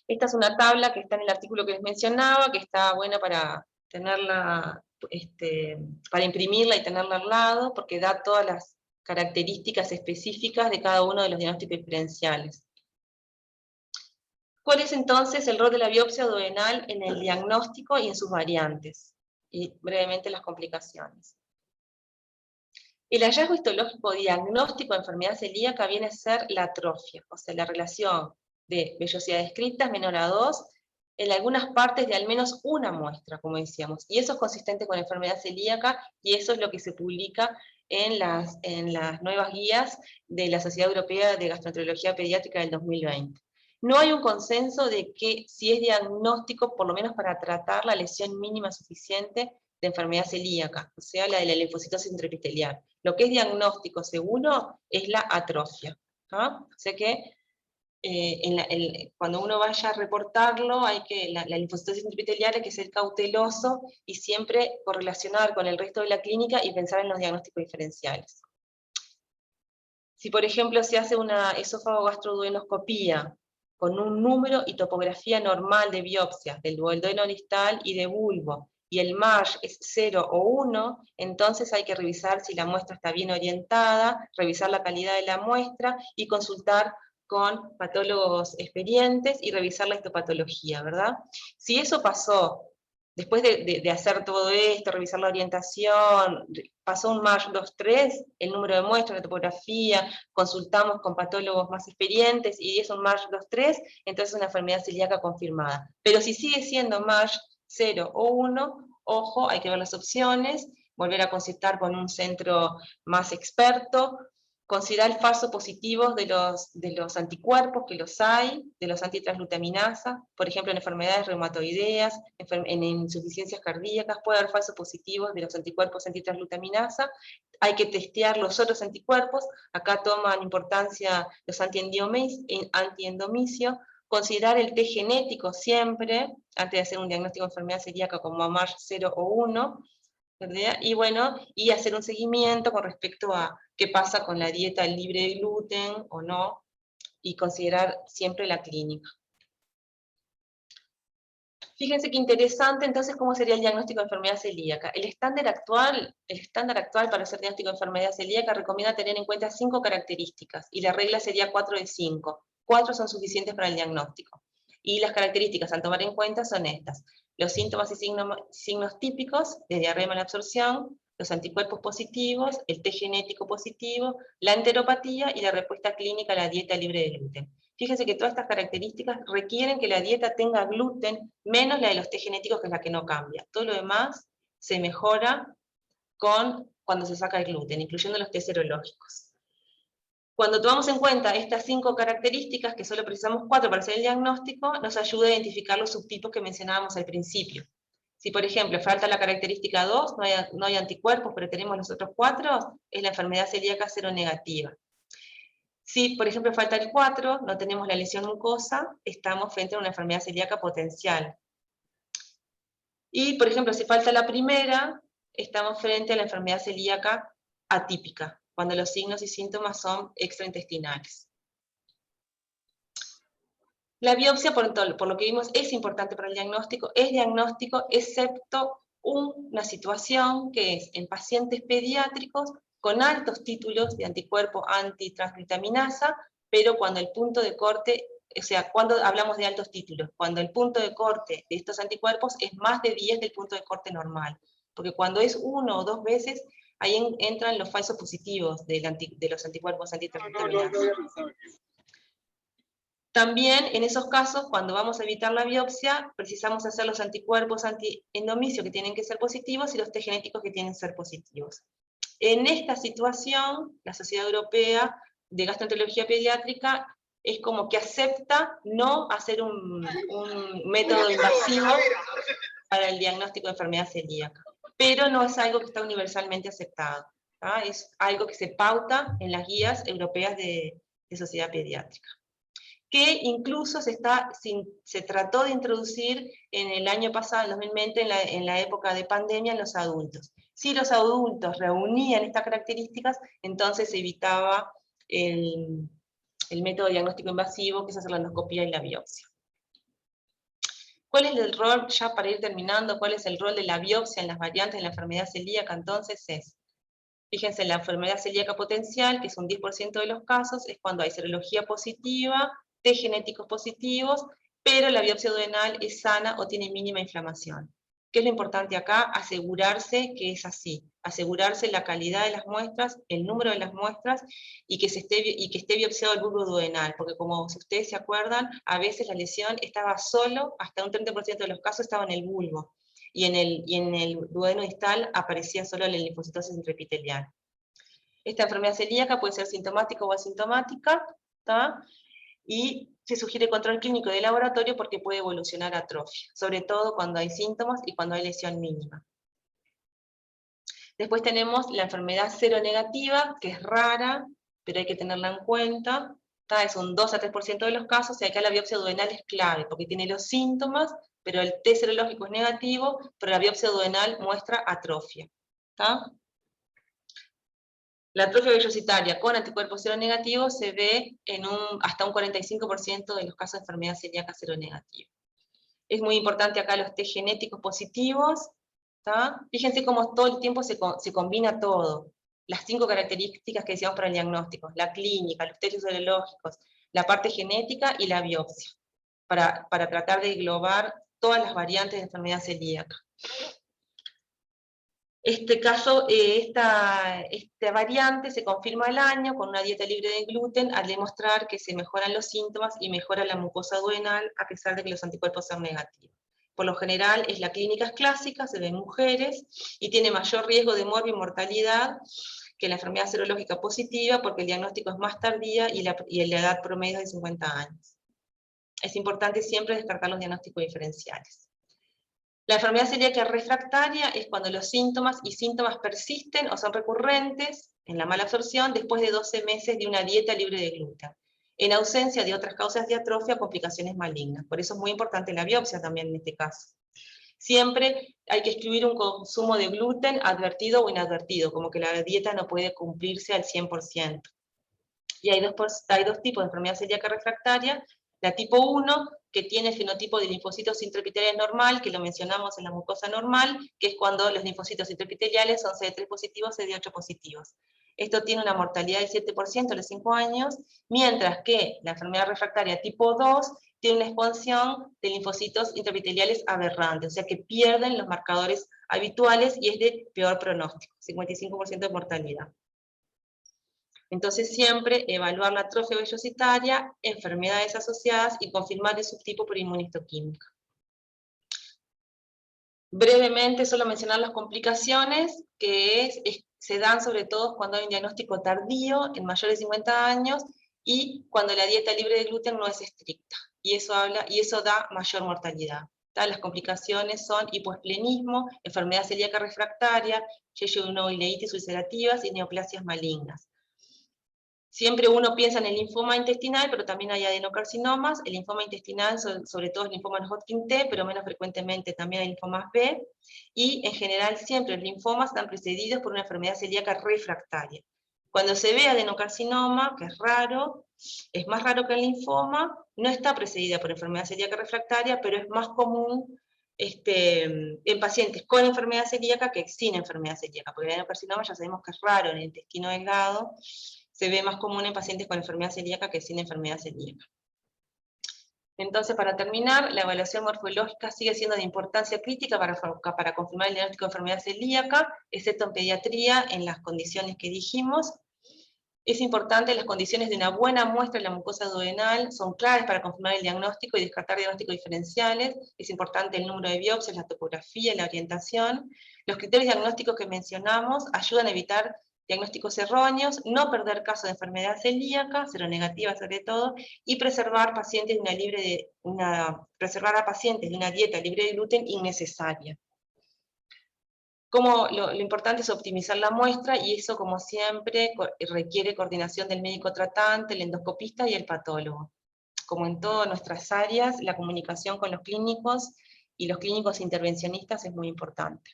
Esta es una tabla que está en el artículo que les mencionaba, que está buena para tenerla, para imprimirla y tenerla al lado, porque da todas las características específicas de cada uno de los diagnósticos diferenciales. ¿Cuál es entonces el rol de la biopsia duodenal en el diagnóstico y en sus variantes? Y brevemente las complicaciones. El hallazgo histológico diagnóstico de enfermedad celíaca viene a ser la atrofia, o sea, la relación de vellosidades criptas menor a 2 en algunas partes de al menos una muestra, como decíamos. Y eso es consistente con la enfermedad celíaca, y eso es lo que se publica en las nuevas guías de la Sociedad Europea de Gastroenterología Pediátrica del 2020. No hay un consenso de que si es diagnóstico, por lo menos para tratar la lesión mínima suficiente de enfermedad celíaca, o sea, la de la linfocitosis intraepitelial. Lo que es diagnóstico seguro es la atrofia. ¿Ah? O sea que cuando uno vaya a reportarlo, la linfocitosis intraepitelial hay que ser cauteloso y siempre correlacionar con el resto de la clínica y pensar en los diagnósticos diferenciales. Si por ejemplo se hace una esófago-gastroduodenoscopía con un número y topografía normal de biopsias del duodeno distal y de bulbo, y el MASH es 0 o 1, entonces hay que revisar si la muestra está bien orientada, revisar la calidad de la muestra y consultar con patólogos experientes y revisar la histopatología, ¿verdad? Si eso pasó, después de hacer todo esto, revisar la orientación, pasó un MASH 2-3, el número de muestras, la topografía, consultamos con patólogos más experientes y es un MASH 2-3, entonces es una enfermedad celíaca confirmada. Pero si sigue siendo MASH 0 o 1, ojo, hay que ver las opciones, volver a consultar con un centro más experto, considerar falsos positivos de los anticuerpos, que los hay, de los antitransglutaminasa, por ejemplo en enfermedades reumatoideas, en insuficiencias cardíacas, puede haber falsos positivos de los anticuerpos antitransglutaminasa, hay que testear los otros anticuerpos, acá toman importancia los antiendomicio, considerar el test genético siempre, antes de hacer un diagnóstico de enfermedad celíaca como MASH 0 o 1, ¿verdad? Y bueno, y hacer un seguimiento con respecto a qué pasa con la dieta libre de gluten o no, y considerar siempre la clínica. Fíjense qué interesante, entonces, cómo sería el diagnóstico de enfermedad celíaca. El estándar actual para hacer diagnóstico de enfermedad celíaca recomienda tener en cuenta 5 características, y la regla sería 4 de 5. 4 son suficientes para el diagnóstico. Y las características a tomar en cuenta son estas: los síntomas y signos típicos de diarrea y malabsorción, los anticuerpos positivos, el test genético positivo, la enteropatía y la respuesta clínica a la dieta libre de gluten. Fíjense que todas estas características requieren que la dieta tenga gluten, menos la de los test genéticos, que es la que no cambia. Todo lo demás se mejora cuando se saca el gluten, incluyendo los test serológicos. Cuando tomamos en cuenta estas 5 características, que solo precisamos 4 para hacer el diagnóstico, nos ayuda a identificar los subtipos que mencionábamos al principio. Si, por ejemplo, falta la característica 2, no hay anticuerpos, pero tenemos los otros 4, es la enfermedad celíaca seronegativa. Si, por ejemplo, falta el 4, no tenemos la lesión mucosa, estamos frente a una enfermedad celíaca potencial. Y, por ejemplo, si falta la primera, estamos frente a la enfermedad celíaca atípica, cuando los signos y síntomas son extraintestinales. La biopsia, por lo que vimos, es importante para el diagnóstico, es diagnóstico, excepto una situación que es en pacientes pediátricos con altos títulos de anticuerpo antitransglutaminasa, pero cuando el punto de corte, o sea, cuando hablamos de altos títulos, cuando el punto de corte de estos anticuerpos es más de 10 del punto de corte normal, porque cuando es 1 o 2 veces, ahí entran los falsos positivos de los anticuerpos antitransglutaminasa. También en esos casos, cuando vamos a evitar la biopsia, precisamos hacer los anticuerpos antiendomicio, que tienen que ser positivos, y los test genéticos, que tienen que ser positivos. En esta situación, la Sociedad Europea de Gastroenterología Pediátrica es como que acepta no hacer un método invasivo para el diagnóstico de enfermedad celíaca, pero no es algo que está universalmente aceptado, ¿tá? Es algo que se pauta en las guías europeas de sociedad pediátrica, que incluso se trató de introducir en el año pasado, en 2020, en la época de pandemia, en los adultos. Si los adultos reunían estas características, entonces se evitaba el método diagnóstico invasivo, que es hacer la endoscopía y la biopsia. ¿Cuál es el rol, ya para ir terminando, cuál es el rol de la biopsia en las variantes de la enfermedad celíaca? Entonces fíjense, la enfermedad celíaca potencial, que es un 10% de los casos, es cuando hay serología positiva, test genéticos positivos, pero la biopsia duodenal es sana o tiene mínima inflamación. ¿Qué es lo importante acá? Asegurarse que es así, asegurarse la calidad de las muestras, el número de las muestras, y que esté biopsiado el bulbo duodenal, porque como si ustedes se acuerdan, a veces la lesión estaba solo, hasta un 30% de los casos estaba en el bulbo, y en el duodeno distal aparecía solo la linfocitosis intraepitelial. Esta enfermedad celíaca puede ser sintomática o asintomática, ¿tá? Y se sugiere control clínico de laboratorio porque puede evolucionar a atrofia, sobre todo cuando hay síntomas y cuando hay lesión mínima. Después tenemos la enfermedad seronegativa, que es rara, pero hay que tenerla en cuenta. Es un 2 a 3% de los casos, y acá la biopsia duodenal es clave, porque tiene los síntomas, pero el test serológico es negativo, pero la biopsia duodenal muestra atrofia. ¿Tá? La atrofia vellositaria con anticuerpos seronegativos se ve en hasta un 45% de los casos de enfermedad celíaca seronegativa. Es muy importante acá los test genéticos positivos. ¿Tá? Fíjense cómo todo el tiempo se combina todo. Las 5 características que decíamos para el diagnóstico: la clínica, los test serológicos, la parte genética y la biopsia, para tratar de englobar todas las variantes de enfermedad celíaca. Esta variante se confirma al año con una dieta libre de gluten, al demostrar que se mejoran los síntomas y mejora la mucosa duodenal, a pesar de que los anticuerpos sean negativos. Por lo general, la clínica es clásica, se ve en mujeres, y tiene mayor riesgo de muerte y mortalidad que la enfermedad serológica positiva, porque el diagnóstico es más tardía y la edad promedio es de 50 años. Es importante siempre descartar los diagnósticos diferenciales. La enfermedad celíaca refractaria es cuando los síntomas persisten o son recurrentes en la mala absorción después de 12 meses de una dieta libre de gluten, en ausencia de otras causas de atrofia o complicaciones malignas. Por eso es muy importante la biopsia también en este caso. Siempre hay que excluir un consumo de gluten advertido o inadvertido, como que la dieta no puede cumplirse al 100%. Y hay dos tipos de enfermedad celíaca refractaria: la tipo 1, que tiene el fenotipo de linfocitos intraepiteliales normal, que lo mencionamos en la mucosa normal, que es cuando los linfocitos intraepiteliales son CD3 positivos, CD8 positivos. Esto tiene una mortalidad del 7% a los 5 años, mientras que la enfermedad refractaria tipo 2 tiene una expansión de linfocitos intraepiteliales aberrante, o sea que pierden los marcadores habituales y es de peor pronóstico, 55% de mortalidad. Entonces siempre evaluar la atrofia vellositaria, enfermedades asociadas y confirmar el subtipo por inmunistoquímica. Brevemente, solo mencionar las complicaciones, que se dan sobre todo cuando hay un diagnóstico tardío, en mayores de 50 años, y cuando la dieta libre de gluten no es estricta, y eso da mayor mortalidad. Las complicaciones son hipoesplenismo, enfermedad celíaca refractaria, yeyoinoileitis ulcerativas y neoplasias malignas. Siempre uno piensa en el linfoma intestinal, pero también hay adenocarcinomas. El linfoma intestinal, sobre todo el linfoma no Hodgkin T, pero menos frecuentemente también hay linfomas B, y en general siempre los linfomas están precedidos por una enfermedad celíaca refractaria. Cuando se ve adenocarcinoma, que es raro, es más raro que el linfoma, no está precedida por enfermedad celíaca refractaria, pero es más común en pacientes con enfermedad celíaca que sin enfermedad celíaca, porque el adenocarcinoma ya sabemos que es raro en el intestino delgado, se ve más común en pacientes con enfermedad celíaca que sin enfermedad celíaca. Entonces, para terminar, la evaluación morfológica sigue siendo de importancia crítica para confirmar el diagnóstico de enfermedad celíaca, excepto en pediatría, en las condiciones que dijimos. Es importante, las condiciones de una buena muestra de la mucosa duodenal son claves para confirmar el diagnóstico y descartar diagnósticos diferenciales. Es importante el número de biopsias, la topografía, la orientación. Los criterios diagnósticos que mencionamos ayudan a evitar diagnósticos erróneos, no perder casos de enfermedad celíaca, seronegativa sobre todo, y preservar a pacientes de una dieta libre de gluten innecesaria. Lo importante es optimizar la muestra, y eso, como siempre, requiere coordinación del médico tratante, el endoscopista y el patólogo. Como en todas nuestras áreas, la comunicación con los clínicos y los clínicos intervencionistas es muy importante.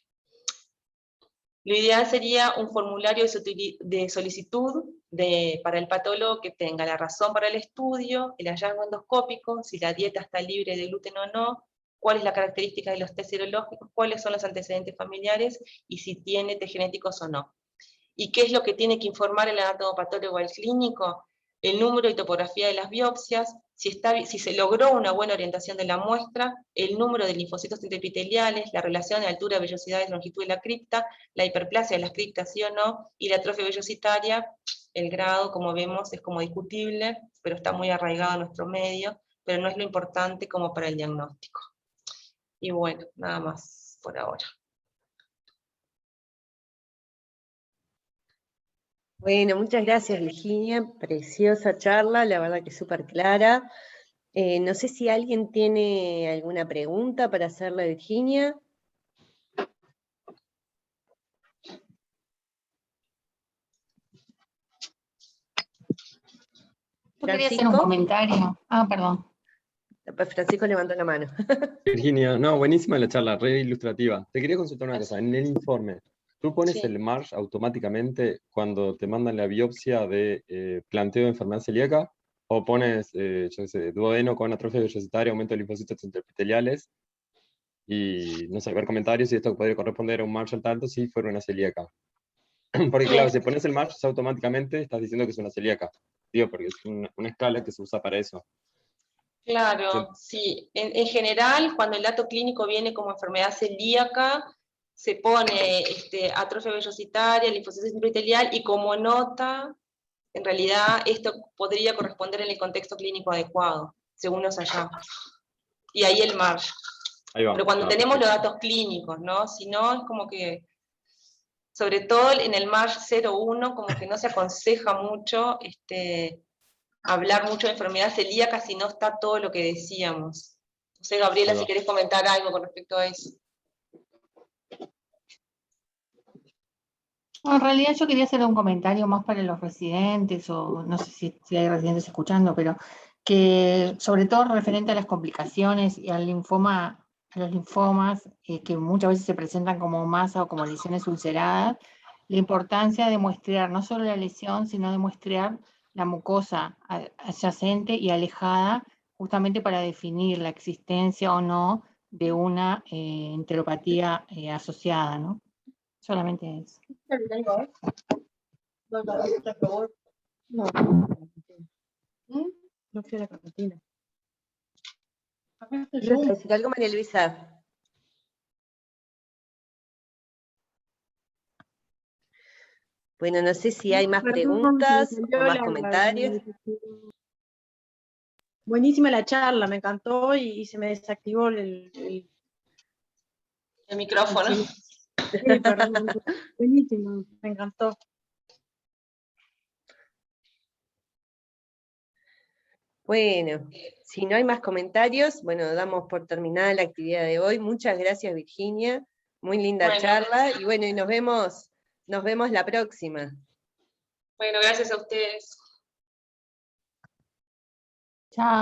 Lo ideal sería un formulario de solicitud para el patólogo que tenga la razón para el estudio, el hallazgo endoscópico, si la dieta está libre de gluten o no, cuál es la característica de los test serológicos, cuáles son los antecedentes familiares, y si tiene test genéticos o no. ¿Y qué es lo que tiene que informar el anatomopatólogo al clínico? El número y topografía de las biopsias, si se logró una buena orientación de la muestra, el número de linfocitos intraepiteliales, la relación de altura, vellosidad y longitud de la cripta, la hiperplasia de las criptas sí o no, y la atrofia vellositaria. El grado, como vemos, es como discutible, pero está muy arraigado en nuestro medio, pero no es lo importante como para el diagnóstico. Y bueno, nada más por ahora. Bueno, muchas gracias, Virginia. Preciosa charla, la verdad que súper clara. No sé si alguien tiene alguna pregunta para hacerle a Virginia. Yo quería hacer un comentario. Perdón. Francisco levantó la mano. Virginia, no, buenísima la charla, re ilustrativa. Te quería consultar una cosa, en el informe, ¿tú pones Sí. el MARSH automáticamente cuando te mandan la biopsia de planteo de enfermedad celíaca? ¿O pones, yo qué sé, duodeno con atrofia vellositaria, aumento de linfocitos intraepiteliales? Y, no sé, ver comentarios si esto podría corresponder a un MARSH alto alto si fuera una celíaca. Porque claro, si pones el MARSH automáticamente estás diciendo que es una celíaca. Digo, porque es una escala que se usa para eso. Claro, sí. En general, cuando el dato clínico viene como enfermedad celíaca, se pone atrofia vellositaria, linfocitos intraepitelial, y como nota, en realidad esto podría corresponder en el contexto clínico adecuado, según los hallazgos. Y ahí el MARSH. Ahí va. Pero cuando tenemos los datos clínicos, ¿no? Si no, es como que, sobre todo en el MARSH 01, como que no se aconseja mucho hablar mucho de enfermedad celíaca si no está todo lo que decíamos. No sé, Gabriela, si querés comentar algo con respecto a eso. En realidad yo quería hacer un comentario más para los residentes, o no sé si hay residentes escuchando, pero que sobre todo referente a las complicaciones y al linfoma, a los linfomas, que muchas veces se presentan como masa o como lesiones ulceradas, la importancia de muestrear no solo la lesión, sino de muestrear la mucosa adyacente y alejada, justamente para definir la existencia o no de una enteropatía asociada, ¿no? Solamente eso. No. No fui a la cantina. ¿Quieres decir algo, María Luisa? Bueno, no sé si hay más preguntas o más comentarios. Buenísima la charla, me encantó y se me desactivó el micrófono. Sí, perdón. Buenísimo, me encantó. Bueno, si no hay más comentarios, bueno, damos por terminada la actividad de hoy. Muchas gracias, Virginia. Muy linda charla. Y bueno, y nos vemos la próxima. Bueno, gracias a ustedes. Chao.